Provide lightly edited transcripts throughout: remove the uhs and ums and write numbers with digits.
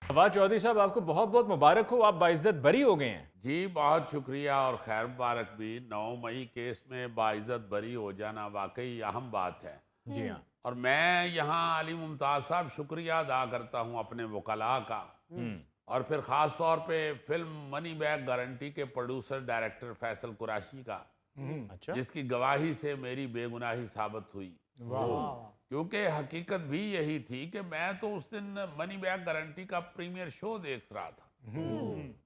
फवाद चौधरी साहब, आपको बहुत बहुत मुबारक हो, आप बाइज्जत बरी हो गए हैं। जी बहुत शुक्रिया और खैर मुबारक भी। 9 मई केस में बाइज्जत बरी हो जाना वाकई अहम बात है। जी हाँ। और मैं यहाँ अली मुमताज़ साहब शुक्रिया अदा करता हूँ अपने वकला का, और फिर ख़ास तौर पे फिल्म मनी बैग गारंटी के प्रोड्यूसर डायरेक्टर फैसल कुरैशी का, अच्छा। जिसकी गवाही से मेरी बेगुनाही साबित हुई। क्योंकि हकीकत भी यही थी कि मैं तो उस दिन मनी बैग गारंटी का प्रीमियर शो देख रहा था।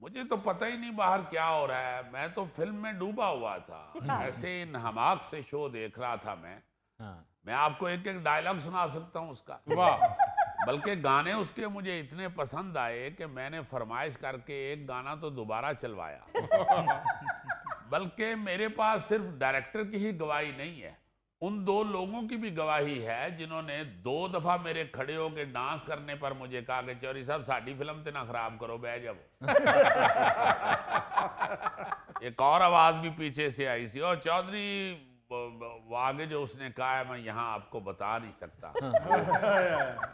मुझे तो पता ही नहीं बाहर क्या हो रहा है, मैं तो फिल्म में डूबा हुआ था। ऐसे इन हमाक से शो देख रहा था मैं। हाँ। मैं आपको एक एक डायलॉग सुना सकता हूँ उसका। वाह। बल्कि गाने उसके मुझे इतने पसंद आए कि मैंने फरमाइश करके एक गाना तो दोबारा चलवाया। बल्कि मेरे पास सिर्फ डायरेक्टर की ही गवाही नहीं है, उन 2 लोगों की भी गवाही है जिन्होंने 2 दफा मेरे खड़े होकर डांस करने पर मुझे कहा कि चौधरी साहब साड़ी फिल्म तो ना खराब करो, बह जाओ। एक और आवाज भी पीछे से आई सी, और चौधरी वो आगे जो उसने कहा है मैं यहाँ आपको बता नहीं सकता,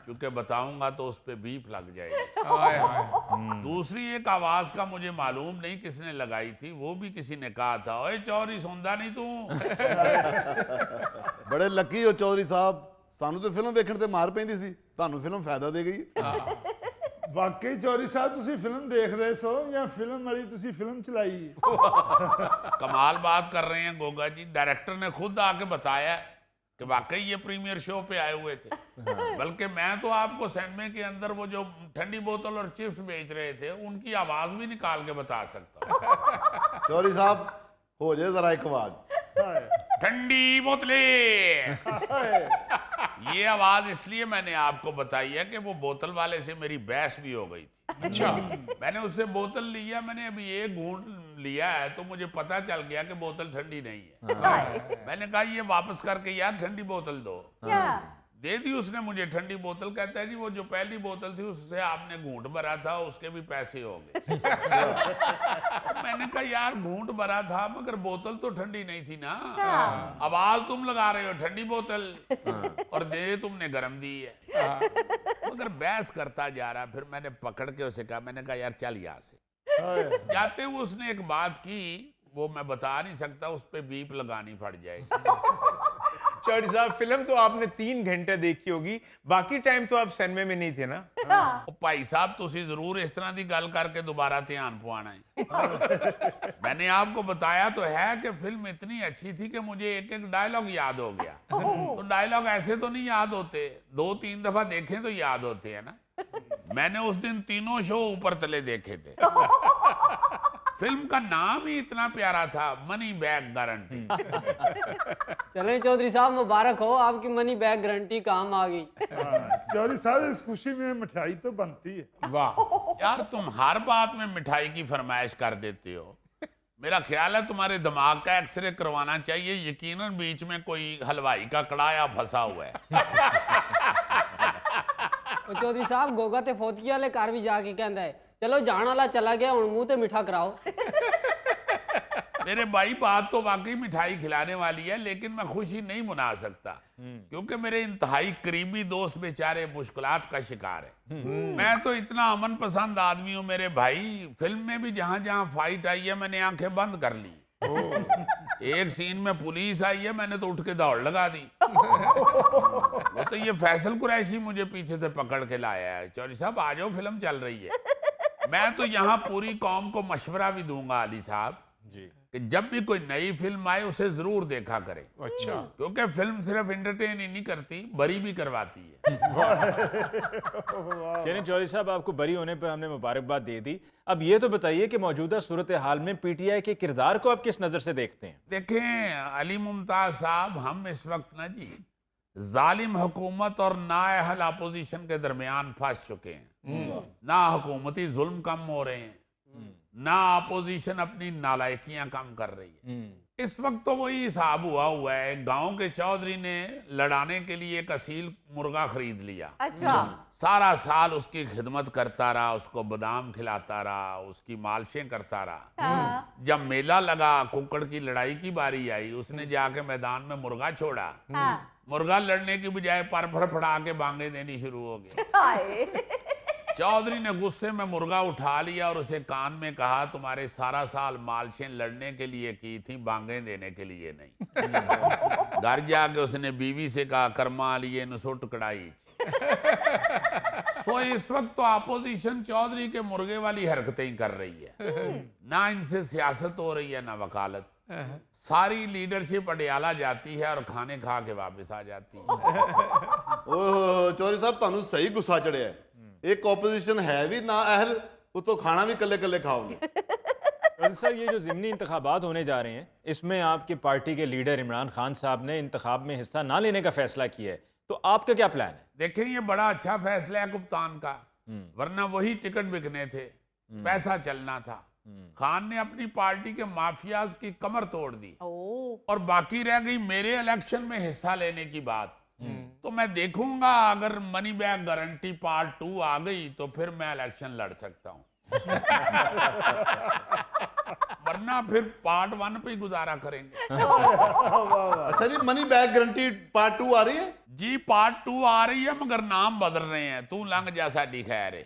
क्योंकि बताऊंगा तो उस पर बीप लग जाएगी। दूसरी एक आवाज का मुझे मालूम नहीं किसने लगाई थी, वो भी किसी ने कहा था, ओए चौधरी सुनता नहीं तू। बड़े लकी हो चौधरी साहब, सानू तो फिल्म देखने ते मार पैंदी सी, तानू फिल्म फायदा दे गई। वाकई चौधरी साहब तुसी फिल्म देख रहे सो या फिल्म वाली तुसी फिल्म चलाई? कमाल बात कर रहे हैं गोगा जी, डायरेक्टर ने खुद आके बताया कि वाकई ये प्रीमियर शो पे आए हुए थे। बल्कि मैं तो आपको सिनेमा के अंदर वो जो ठंडी बोतल और चिप्स बेच रहे थे उनकी आवाज भी निकाल के बता सकता हूं। चौधरी साहब हो जाए जरा एक आवाज। ठंडी बोतलें। ये आवाज इसलिए मैंने आपको बताई है कि वो बोतल वाले से मेरी बहस भी हो गई थी। अच्छा। मैंने उससे बोतल लिया, मैंने अभी एक घूंट लिया है तो मुझे पता चल गया कि बोतल ठंडी नहीं है। मैंने कहा ये वापस करके यार ठंडी बोतल दो। दे दी उसने मुझे ठंडी बोतल। कहता है जी वो जो पहली बोतल थी उससे आपने घूंट भरा था, उसके भी पैसे हो गए। मैंने कहा यार घूंट भरा था मगर बोतल तो ठंडी नहीं थी ना। आवाज तुम लगा रहे हो ठंडी बोतल और दे तुमने गरम दी है। मगर बहस करता जा रहा। फिर मैंने पकड़ के उसे कहा, मैंने कहा यार चल यहाँ से। जाते हुए उसने एक बात की, वो मैं बता नहीं सकता, उस पर बीप लगानी पड़ जाएगी। चौधरी साहब, फिल्म तो आपने 3 घंटे देखी होगी, बाकी टाइम तो आप सिनेमा में नहीं थे ना? भाई साहब तुसी जरूर इस तरह की गल करके दोबारा ध्यान पवाना है। मैंने आपको बताया तो है कि फिल्म इतनी अच्छी थी कि मुझे एक एक डायलॉग याद हो गया। तो डायलॉग ऐसे तो नहीं याद होते, 2-3 दफा देखें तो याद होते हैं ना। मैंने उस दिन तीनों शो ऊपर तले देखे थे। फिल्म का नाम ही इतना प्यारा था, मनी बैग गारंटी। चलें चौधरी साहब, मुबारक हो, आपकी मनी बैग गारंटी काम आ गई। चौधरी साहब इस खुशी में मिठाई तो बनती है। वाह यार तुम हर बात में मिठाई की फरमाइश कर देते हो। मेरा ख्याल है तुम्हारे दिमाग का एक्सरे करवाना चाहिए, यकीनन बीच में कोई हलवाई का कड़ाया फंसा हुआ है। चौधरी साहब गोगा ते फोतकी वाले घर भी जाके कहता है चलो जान वाला चला गया, हुण मुंह ते मिठा कराओ। मेरे भाई बात तो वाकई मिठाई खिलाने वाली है, लेकिन मैं खुशी नहीं मना सकता क्योंकि मेरे इंतहाई करीबी दोस्त बेचारे मुश्किलात का शिकार है। मैं तो इतना अमन पसंद आदमी हूं मेरे भाई, फिल्म में भी जहां जहां फाइट आई है मैंने आंखें बंद कर ली। एक सीन में पुलिस आई है, मैंने तो उठ के दौड़ लगा दी। वो तो ये फैसल कुरैशी मुझे पीछे से पकड़ के लाया है, चौधरी साहब आ जाओ फिल्म चल रही है। मैं तो यहाँ पूरी कौम को मशवरा भी दूंगा अली साहब जी कि जब भी कोई नई फिल्म आए उसे जरूर देखा करें। अच्छा। क्योंकि फिल्म सिर्फ एंटरटेन ही नहीं करती, बरी भी करवाती है। चलिए चौधरी साहब, आपको बरी होने पर हमने मुबारकबाद दे दी। अब ये तो बताइए कि मौजूदा सूरत हाल में पीटीआई के किरदार को आप किस नजर से देखते हैं? देखें अली मुमताज साहब, हम इस वक्त ना जी जालिम हुकूमत और नाअहल अपोजिशन के दरमियान फंस चुके हैं। ना हुकूमती जुल्म कम हो रहे हैं, ना अपोजिशन अपनी नालायकियां कम कर रही है। इस वक्त तो वही हिसाब हुआ है, गांव के चौधरी ने लड़ाने के लिए एक असील मुर्गा खरीद लिया। अच्छा। सारा साल उसकी खिदमत करता रहा, उसको बादाम खिलाता रहा, उसकी मालिशें करता रहा। जब मेला लगा, कुक्कड़ की लड़ाई की बारी आई, उसने जाके मैदान में मुर्गा छोड़ा। मुर्गा लड़ने की बजाय पर फड़फड़ा के बांगे देनी शुरू हो गई। चौधरी ने गुस्से में मुर्गा उठा लिया और उसे कान में कहा, तुम्हारे सारा साल मालशें लड़ने के लिए की थी, बांगे देने के लिए नहीं। घर जाके उसने बीवी से कहा, कर्मा लिए नुसुट कड़ाई। सो इस वक्त तो अपोजिशन चौधरी के मुर्गे वाली हरकतें ही कर रही है। ना इनसे सियासत हो रही है ना वकालत। सारी लीडरशिप अडियाला जाती है और खाने खा के वापस आ जाती है। ਓਹ ਚੌਧਰੀ ਸਾਹਿਬ ਤੁਹਾਨੂੰ ਸਹੀ ਗੁੱਸਾ ਚੜਿਆ ਹੈ। ਇੱਕ ਆਪੋਜੀਸ਼ਨ ਹੈ ਵੀ ਨਾ ਅਹਿਲ, ਉਤੋਂ ਖਾਣਾ ਵੀ ਕੱਲੇ ਕੱਲੇ ਖਾਓਗੇ। और सर ये जो ज़िमनी इंतखाबात होने जा रहे हैं, इसमें आपकी पार्टी के लीडर इमरान खान साहब ने इंतखाब में हिस्सा ना लेने का फैसला किया है, तो आपका क्या प्लान है? देखें, ये बड़ा अच्छा फैसला है कप्तान का, वरना वही टिकट बिकने थे, पैसा चलना था। खान ने अपनी पार्टी के माफियाज की कमर तोड़ दी और बाकी रह गई मेरे इलेक्शन में हिस्सा लेने की बात। तो मैं देखूंगा, अगर मनी बैग गारंटी पार्ट 2 आ गई तो फिर मैं इलेक्शन लड़ सकता हूं। वरना फिर पार्ट 1 पे ही गुजारा करेंगे। अच्छा जी, मनी बैग गारंटी पार्ट 2 आ रही है जी? पार्ट 2 आ रही है, मगर नाम बदल रहे हैं। तू लंघ जा साडी खैर है।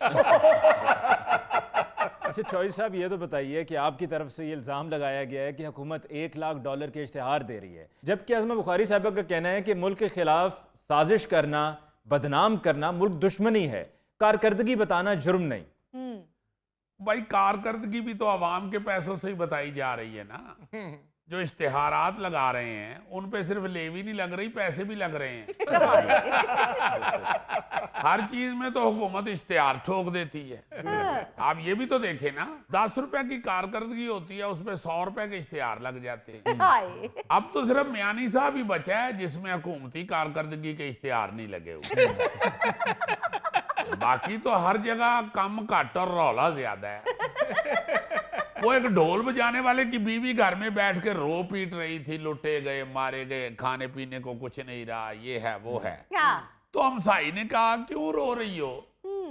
अच्छा चौधरी साहब, ये तो बताइए कि आपकी तरफ से ये इल्ज़ाम लगाया गया है कि हुकूमत $1 लाख के इश्तिहार दे रही है, जबकि अज़मा बुखारी साहब का कहना है कि मुल्क के खिलाफ साजिश करना, बदनाम करना मुल्क दुश्मनी है, कारकर्दगी बताना जुर्म नहीं। भाई, कारकर्दगी भी तो आवाम के पैसों से ही बताई जा रही है ना। जो इश्तिहारात लगा रहे हैं उन पे सिर्फ लेवी नहीं लग रही, पैसे भी लग रहे हैं। हर चीज में तो हुकूमत इश्तिहार ठोक देती है। आप ये भी तो देखें ना, 10 रुपए की कारकर्दगी होती है, उसमें 100 रुपए के इश्तिहार लग जाते हैं। अब तो सिर्फ मियानी साहब ही बचा है जिसमें हुकूमती कारकर्दगी के इश्तिहार नहीं लगे हुए। बाकी तो हर जगह कम घट और रौला ज्यादा है। वो एक ढोल बजाने वाले की बीवी घर में बैठ के रो पीट रही थी, लुटे गए, मारे गए, खाने पीने को कुछ नहीं रहा, ये है वो है। तो हमसाई ने कहा, क्यों रो रही हो?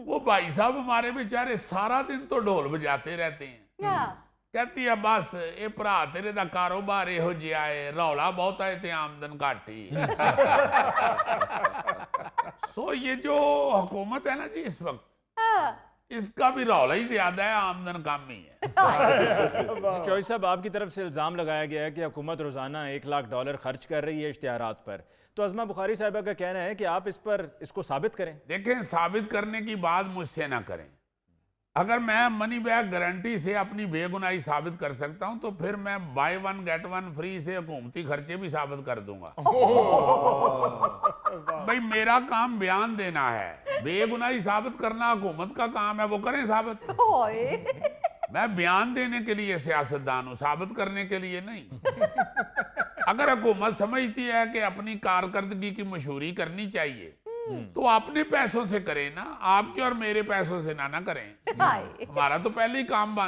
वो भाई साहब हमारे बेचारे सारा दिन तो ढोल बजाते रहते हैं। कहती है, बस ये भरा तेरे दा कारोबार इहो जिहा है, रौला बहुत है ते आमदन घट ही। सो ये जो हुकूमत है ना जी इस वक्त, इसका भी रौला ही ज्यादा है, आमदन कम ही है। चौधरी साहब, आपकी तरफ से इल्ज़ाम लगाया गया है कि हुकूमत रोज़ाना $1 लाख खर्च कर रही है इश्तिहारात पर, तो अज़मा बुखारी साहिबा का कहना है कि आप इस पर इसको साबित करें। देखें, साबित करने की बात मुझसे ना करें। अगर मैं मनी बैग गारंटी से अपनी बेगुनाही साबित कर सकता हूं तो फिर मैं बाय 1 गेट 1 फ्री से हुकूमती खर्चे भी साबित कर दूंगा। भाई, मेरा काम बयान देना है, बेगुनाही साबित करना हुकूमत का काम है, वो करें साबित। मैं बयान देने के लिए सियासतदान हूं, साबित करने के लिए नहीं। अगर हुकूमत समझती है कि अपनी कारकर्दगी की मशहूरी करनी चाहिए तो अपने पैसों से करें ना, आपके और मेरे पैसों से ना करें। हमारा तो पहले ही काम